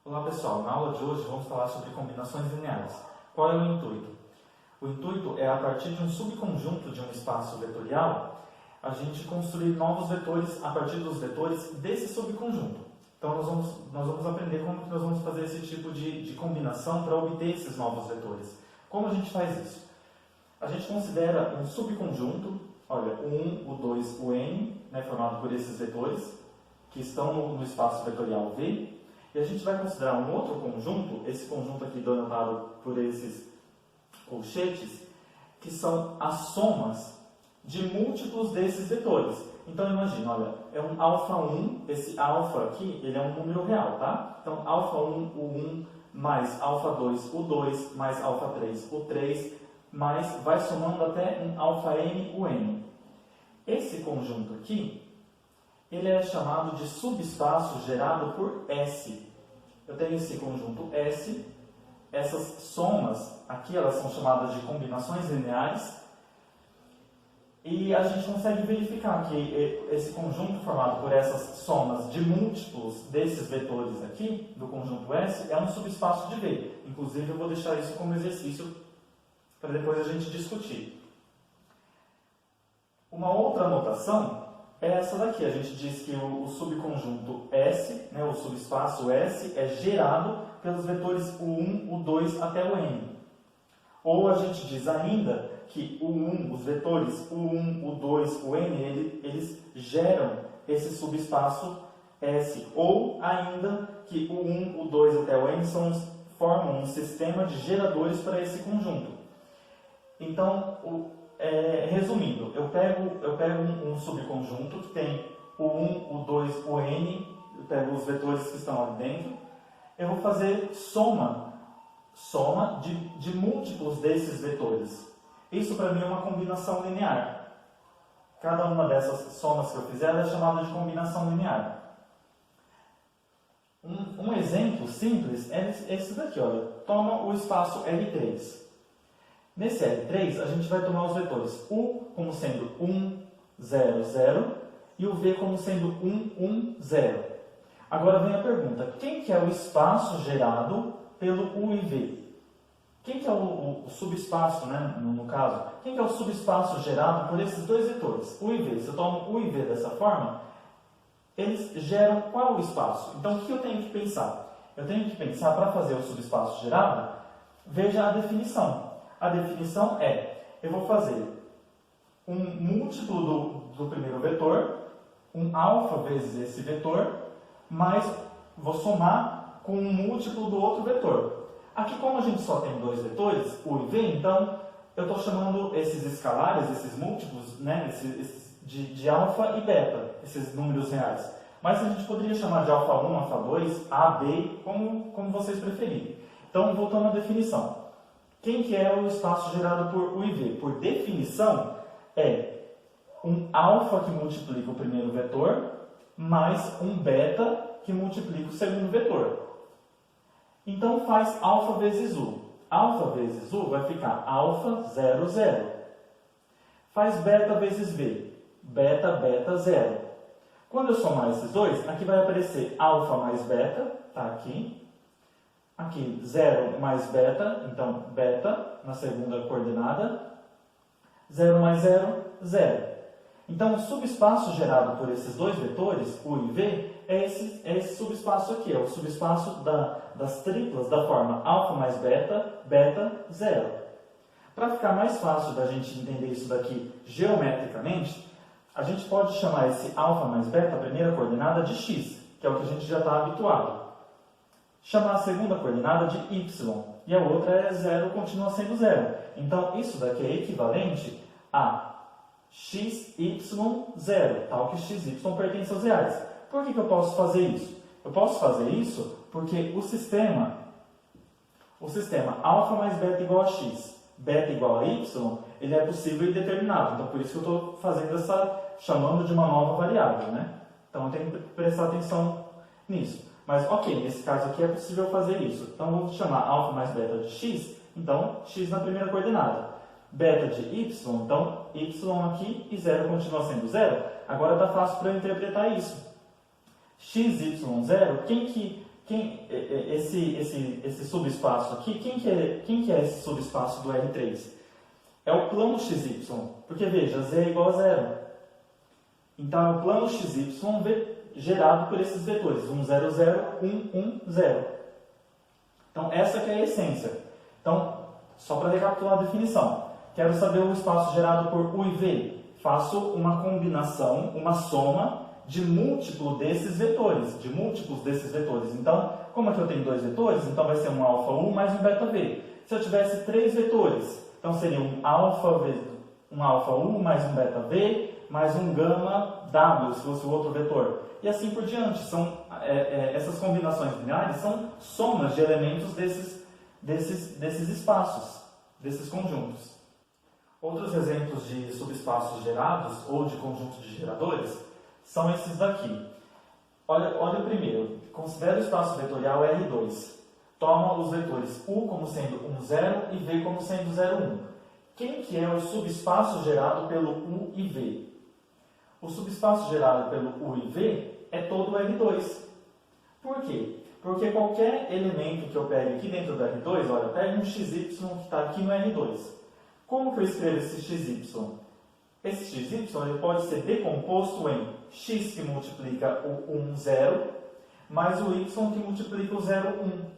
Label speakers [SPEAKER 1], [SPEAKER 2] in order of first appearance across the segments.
[SPEAKER 1] Olá pessoal, na aula de hoje vamos falar sobre combinações lineares. Qual é o intuito? O intuito é, a partir de um subconjunto de um espaço vetorial, a gente construir novos vetores a partir dos vetores desse subconjunto. Então nós vamos aprender como que nós vamos fazer esse tipo de combinação para obter esses novos vetores. Como a gente faz isso? A gente considera um subconjunto, olha, o 1, o 2, o n, formado por esses vetores, que estão no espaço vetorial V. E a gente vai considerar um outro conjunto, esse conjunto aqui denotado por esses colchetes, que são as somas de múltiplos desses vetores. Então imagina, olha, é um α1, esse alfa aqui, ele é um número real, tá? Então α1, o 1, mais α2, o 2, mais α3, o 3, mais vai somando até um αn, o n. Esse conjunto aqui, ele é chamado de subespaço gerado por S. Eu tenho esse conjunto S, essas somas aqui elas são chamadas de combinações lineares, e a gente consegue verificar que esse conjunto formado por essas somas de múltiplos desses vetores aqui, do conjunto S, é um subespaço de V. Inclusive eu vou deixar isso como exercício para depois a gente discutir. Uma outra notação é essa daqui. A gente diz que o subconjunto S, o subespaço S, é gerado pelos vetores U1, U2 até o N. Ou a gente diz ainda que os vetores U1, U2, o N, eles geram esse subespaço S. Ou ainda que o 1, o 2 até o N formam um sistema de geradores para esse conjunto. Então, resumindo, eu pego um subconjunto que tem o 1, o 2, o n, eu pego os vetores que estão ali dentro, eu vou fazer soma de múltiplos desses vetores. Isso para mim é uma combinação linear. Cada uma dessas somas que eu fizer é chamada de combinação linear. Um exemplo simples é esse daqui, olha. Toma o espaço L3. Nesse L3, a gente vai tomar os vetores U como sendo 1, 0, 0 e o V como sendo 1, 1, 0. Agora vem a pergunta, quem que é o espaço gerado pelo U e V? Quem que é o subespaço, no caso? Quem que é o subespaço gerado por esses dois vetores, U e V? Se eu tomo U e V dessa forma, eles geram qual o espaço? Então, o que eu tenho que pensar? Eu tenho que pensar, para fazer o subespaço gerado, veja a definição. A definição é, eu vou fazer um múltiplo do primeiro vetor, um alfa vezes esse vetor, mais vou somar com um múltiplo do outro vetor. Aqui, como a gente só tem dois vetores, U e V, então eu estou chamando esses escalares, esses múltiplos, de alfa e beta, esses números reais. Mas a gente poderia chamar de alfa 1, alfa 2, A, B, como vocês preferirem. Então, voltando à definição. Quem que é o espaço gerado por U e V? Por definição, é um alfa que multiplica o primeiro vetor, mais um beta que multiplica o segundo vetor. Então, faz alfa vezes U. Alfa vezes U vai ficar alfa, 0, 0. Faz beta vezes V. Beta, beta, 0. Quando eu somar esses dois, aqui vai aparecer alfa mais beta, está aqui. Aqui, 0 mais beta, então beta na segunda coordenada. 0 mais 0, 0. Então, o subespaço gerado por esses dois vetores, U e V, é esse subespaço aqui. É o subespaço das triplas da forma alfa mais beta, beta, 0. Para ficar mais fácil da gente entender isso daqui geometricamente, a gente pode chamar esse alfa mais beta, a primeira coordenada, de x, que é o que a gente já está habituado. Chamar a segunda coordenada de y, e a outra é 0, continua sendo 0. Então, isso daqui é equivalente a xy0, tal que xy pertence aos reais. Por que eu posso fazer isso? Eu posso fazer isso porque o sistema alfa mais beta igual a x, beta igual a y, ele é possível e determinado. Então, por isso que eu estou chamando de uma nova variável, Então, eu tenho que prestar atenção nisso. Mas, ok, nesse caso aqui é possível fazer isso. Então, vou chamar alfa mais beta de x, então, x na primeira coordenada. Beta de y, então, y aqui e 0 continua sendo 0. Agora está fácil para eu interpretar isso. xy0, quem que esse subespaço aqui, quem que é esse subespaço do R3? É o plano XY, porque veja, Z é igual a zero. Então é o plano XY gerado por esses vetores, 1, 0, 0, 1, 1, 0. Então essa que é a essência. Então, só para recapitular a definição, quero saber o espaço gerado por U e V. Faço uma combinação, uma soma de múltiplos desses vetores. Então, como aqui eu tenho dois vetores, então vai ser um alfa U mais um beta V. Se eu tivesse três vetores, então seria um alfa U mais um beta V mais um gama W, se fosse o outro vetor. E assim por diante. Essas combinações lineares são somas de elementos desses espaços, desses conjuntos. Outros exemplos de subespaços gerados ou de conjunto de geradores são esses daqui. Olha o primeiro. Considera o espaço vetorial R2. Toma os vetores U como sendo 1, 0 e V como sendo 0, 1. Quem que é o subespaço gerado pelo U e V? O subespaço gerado pelo U e V é todo o R2. Por quê? Porque qualquer elemento que eu pegue aqui dentro do R2, olha, pega um XY que está aqui no R2. Como que eu escrevo esse XY? Esse XY ele pode ser decomposto em x que multiplica o 1, 0, mais o y que multiplica o 0, 1.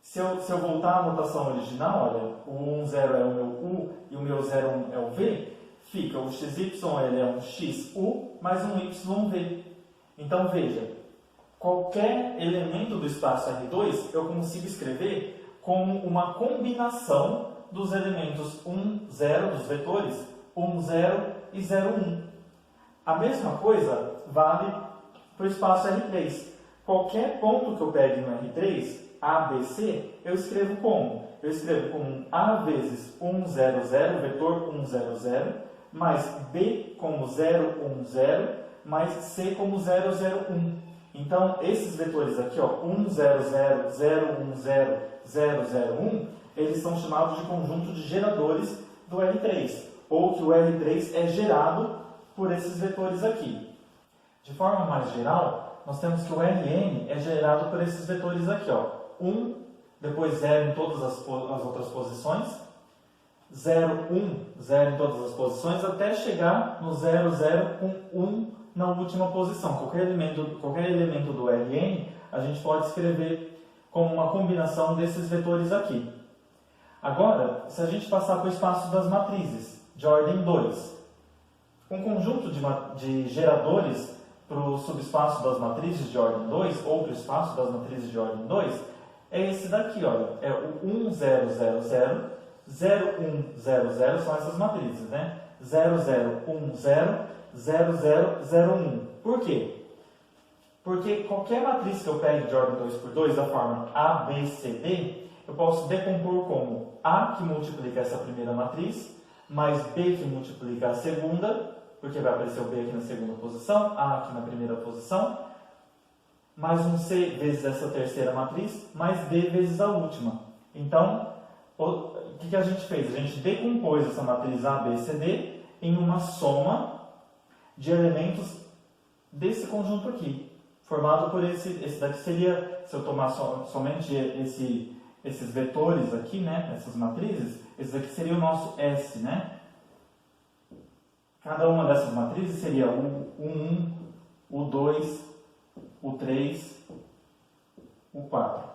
[SPEAKER 1] Se eu voltar à notação original, olha, o 1, 0 é o meu U e o meu 0, 1 é o V, fica o XY ele é um XU mais um YV. Então veja, qualquer elemento do espaço R2 eu consigo escrever como uma combinação dos elementos 1, 0, dos vetores 1, 0 e 0, 1. A mesma coisa vale para o espaço R3. Qualquer ponto que eu pegue no R3, A, B, C, eu escrevo como? Eu escrevo como A vezes 1, 0, 0, vetor 1, 0, 0, mais B como 0, 1, 0, mais C como 0, 0, 1. Então, esses vetores aqui, ó, 1, 0, 0, 0, 1, 0, 0, 0, 1, eles são chamados de conjunto de geradores do R3, ou que o R3 é gerado por esses vetores aqui. De forma mais geral, nós temos que o Rn é gerado por esses vetores aqui, ó, 1, depois 0 em todas as outras posições, 0, 1, 0 em todas as posições, até chegar no 0, 0 com 1 na última posição. Qualquer elemento do Rn, a gente pode escrever como uma combinação desses vetores aqui. Agora, se a gente passar para o espaço das matrizes, de ordem 2, um conjunto de geradores para o subespaço das matrizes de ordem 2, ou para o espaço das matrizes de ordem 2, é esse daqui, olha, é o 1, 0, 0, 0, 0, 1, 0, 0, são essas matrizes, né? 0, 0, 1, 0, 0, 0, 0, 1. Por quê? Porque qualquer matriz que eu pegue de ordem 2 por 2, da forma A, B, C, D, eu posso decompor como A que multiplica essa primeira matriz, mais B que multiplica a segunda, porque vai aparecer o B aqui na segunda posição, A aqui na primeira posição, mais um C vezes essa terceira matriz, mais D vezes a última. Então, o que a gente fez? A gente decompôs essa matriz A, B, C, D em uma soma de elementos desse conjunto aqui, formado por esse daqui seria, se eu tomar somente esses vetores aqui, né, essas matrizes, esse daqui seria o nosso S, né? Cada uma dessas matrizes seria o 1, o 2, o 3, o 4.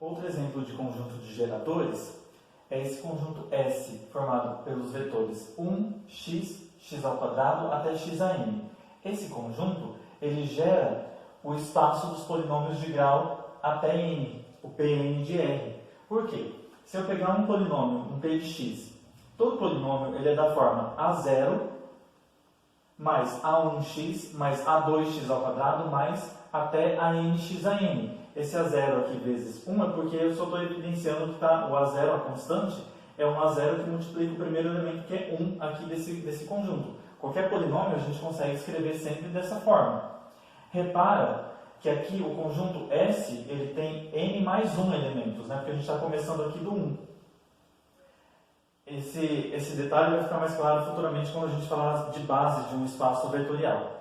[SPEAKER 1] Outro exemplo de conjunto de geradores é esse conjunto S, formado pelos vetores 1, x, x ao quadrado até xn. Esse conjunto, ele gera o espaço dos polinômios de grau até n, o Pn de R. Por quê? Se eu pegar um polinômio, um P de x, todo polinômio ele é da forma A0 mais A1x mais A2x ao quadrado mais até ANX a n. Esse A0 aqui vezes 1 é porque eu só estou evidenciando que tá, o A0, a constante, é um A0 que multiplica o primeiro elemento, que é 1 aqui desse conjunto. Qualquer polinômio a gente consegue escrever sempre dessa forma. Repara que aqui o conjunto S ele tem n mais 1 elementos, né? Porque a gente está começando aqui do 1. Esse detalhe vai ficar mais claro futuramente quando a gente falar de base de um espaço vetorial.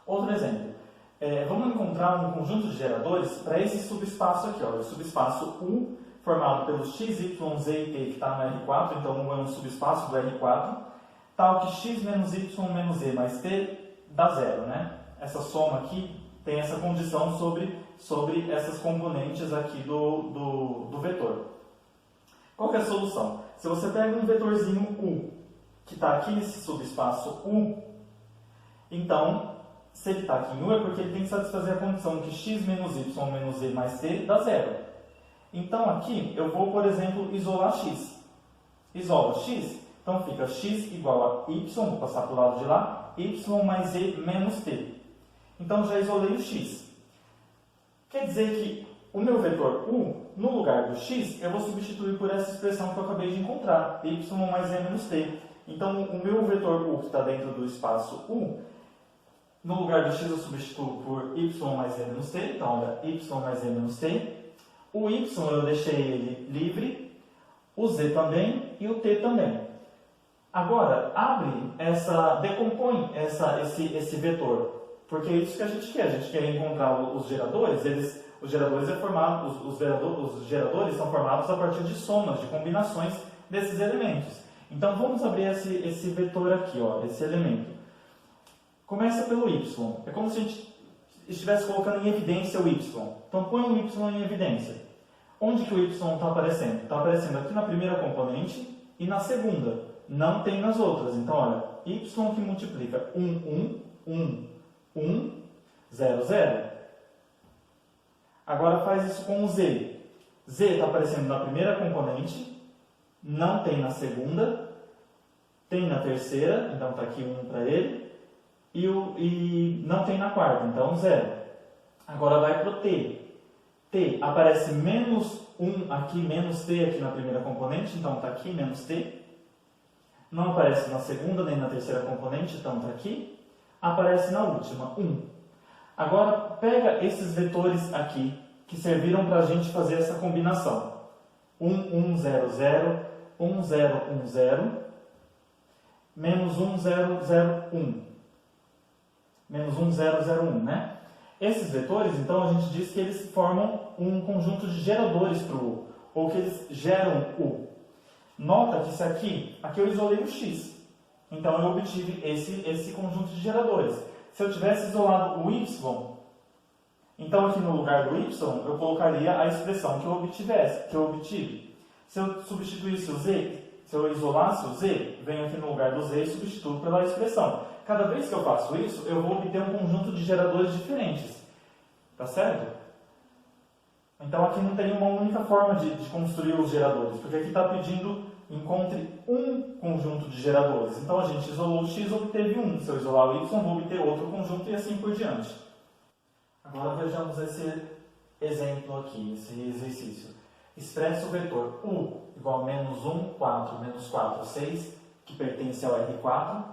[SPEAKER 1] Outro exemplo. Vamos encontrar um conjunto de geradores para esse subespaço aqui, ó, o subespaço U, formado pelos x, y, z e t, que está no R4, então U é um subespaço do R4, tal que x menos y menos z mais t dá zero, né? Essa soma aqui tem essa condição sobre essas componentes aqui do vetor. Qual que é a solução? Se você pega um vetorzinho U, que está aqui nesse subespaço U, então, se ele está aqui em U é porque ele tem que satisfazer a condição que x menos y menos z mais t dá zero. Então, aqui eu vou, por exemplo, isolar x. Isola x, então fica x igual a y, vou passar para o lado de lá, y mais z menos t. Então, já isolei o x. Quer dizer que o meu vetor U, no lugar do x, eu vou substituir por essa expressão que eu acabei de encontrar, y mais z menos t. Então, o meu vetor U, que está dentro do espaço U, no lugar do x eu substituo por y mais z menos t. Então, olha, y mais z menos t. O y eu deixei ele livre, o z também e o t também. Agora, decompõe esse vetor, porque é isso que a gente quer. A gente quer encontrar os geradores. Os geradores são formados a partir de somas, de combinações desses elementos. Então, vamos abrir esse vetor aqui, ó, esse elemento. Começa pelo y. É como se a gente estivesse colocando em evidência o y. Então, põe o y em evidência. Onde que o y está aparecendo? Está aparecendo aqui na primeira componente e na segunda. Não tem nas outras. Então, olha, y que multiplica 1, 1, 1, 1, 0, 0. Agora faz isso com o z. Z está aparecendo na primeira componente, não tem na segunda, tem na terceira, então está aqui 1 para ele, e não tem na quarta, então 0. Agora vai para o t. T aparece menos 1 aqui, menos t aqui na primeira componente, então está aqui, menos t. Não aparece na segunda nem na terceira componente, então está aqui. Aparece na última, 1. Agora, pega esses vetores aqui, que serviram para a gente fazer essa combinação. 1, 1, 0, 0, 1, 0, 1, 0, menos 1, 0, 0, 1. Menos 1, 0, 0, 1, né? Esses vetores, então, a gente diz que eles formam um conjunto de geradores para o U, ou que eles geram U. Nota que aqui eu isolei o x. Então, eu obtive esse conjunto de geradores. Se eu tivesse isolado o y, então aqui no lugar do y, eu colocaria a expressão que eu obtive. Se eu substituísse o z, se eu isolasse o z, venho aqui no lugar do z e substituo pela expressão. Cada vez que eu faço isso, eu vou obter um conjunto de geradores diferentes. Tá certo? Então aqui não tem uma única forma de construir os geradores, porque aqui está pedindo encontre um conjunto de geradores. Então a gente isolou o x, obteve um. Se eu isolar o y, vou obter outro conjunto e assim por diante. Agora vejamos esse exemplo aqui, esse exercício. Expressa o vetor U igual a menos 1, 4, menos 4, 6, que pertence ao R4,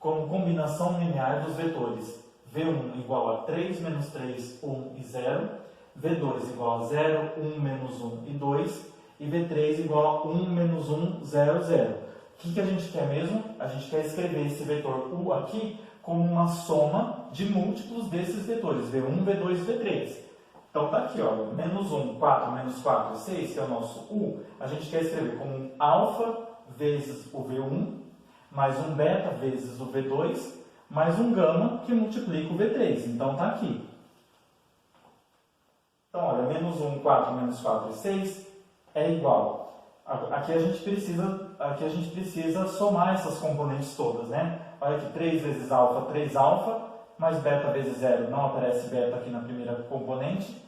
[SPEAKER 1] como combinação linear dos vetores V1 igual a 3, menos 3, 1 e 0, V2 igual a 0, 1, menos 1 e 2, e V3 igual a 1, menos 1, 0, 0. O que a gente quer mesmo? A gente quer escrever esse vetor U aqui como uma soma de múltiplos desses vetores, V1, V2 e V3. Então está aqui, ó, menos 1, 4, menos 4 e 6, que é o nosso U, a gente quer escrever como um alfa vezes o V1, mais um beta vezes o V2, mais um gama que multiplica o V3. Então está aqui. Então, olha, menos 1, 4, menos 4 e 6 é igual. Aqui a gente precisa somar essas componentes todas, né? Olha aqui, 3 vezes alfa, 3 alfa, mais beta vezes 0. Não aparece beta aqui na primeira componente,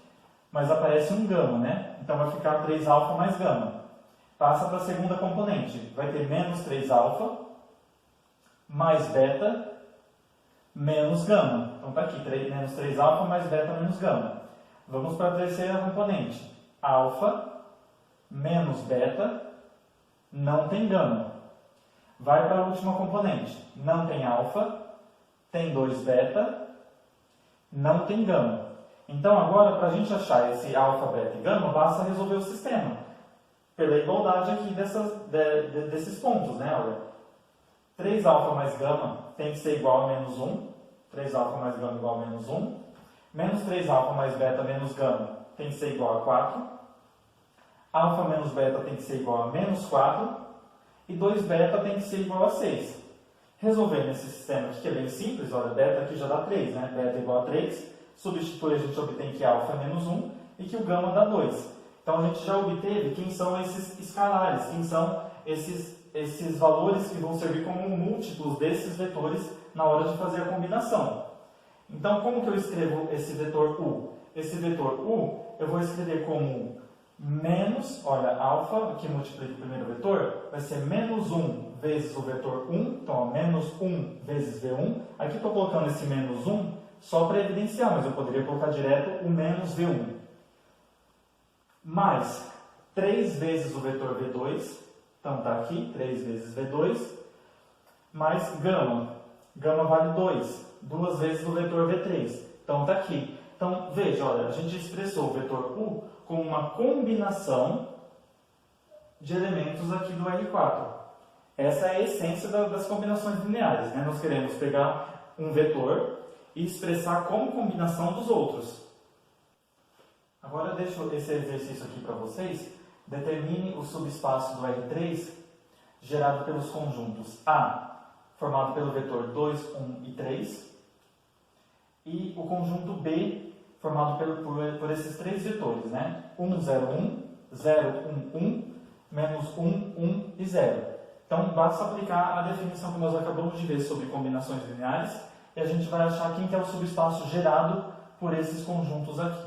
[SPEAKER 1] mas aparece um gama, né? Então vai ficar 3 alfa mais gama. Passa para a segunda componente. Vai ter menos 3 alfa, mais beta, menos gama. Então está aqui, menos 3 alfa mais beta menos gama. Vamos para a terceira componente. Alfa, menos beta, não tem gama. Vai para a última componente. Não tem alfa, tem 2 beta, não tem gama. Então agora, para a gente achar esse alfa, beta e gama, basta resolver o sistema. Pela igualdade aqui desses pontos, né? Olha, 3 alfa mais gama tem que ser igual a menos 1. 3α mais gama igual a menos 1. Menos 3α mais beta menos gama tem que ser igual a 4. Alfa menos beta tem que ser igual a menos 4. E 2beta tem que ser igual a 6. Resolvendo esse sistema aqui, que é bem simples, olha, beta aqui já dá 3, né? Beta igual a 3. Substitui, a gente obtém que alfa é menos 1 e que o gama dá 2. Então, a gente já obteve quem são esses escalares, quem são esses valores que vão servir como múltiplos desses vetores na hora de fazer a combinação. Então, como que eu escrevo esse vetor U? Esse vetor U eu vou escrever como menos, olha, alfa, que multiplica o primeiro vetor, vai ser menos 1 vezes o vetor 1, então ó, menos 1 vezes V1. Aqui estou colocando esse menos 1 só para evidenciar, mas eu poderia colocar direto o menos V1. Mais 3 vezes o vetor V2, então está aqui, 3 vezes V2, mais gama. Gama vale 2, 2 vezes o vetor V3, então está aqui. Então, veja, olha, a gente expressou o vetor U como uma combinação de elementos aqui do R4. Essa é a essência das combinações lineares, né? Nós queremos pegar um vetor e expressar como combinação dos outros. Agora eu deixo esse exercício aqui para vocês. Determine o subespaço do R3 gerado pelos conjuntos A, formado pelo vetor 2, 1 e 3, e o conjunto B, formado por esses três vetores, né? 1, 0, 1, 0, 1, 1, menos 1, 1 e 0. Então, basta aplicar a definição que nós acabamos de ver sobre combinações lineares e a gente vai achar quem que é o subespaço gerado por esses conjuntos aqui.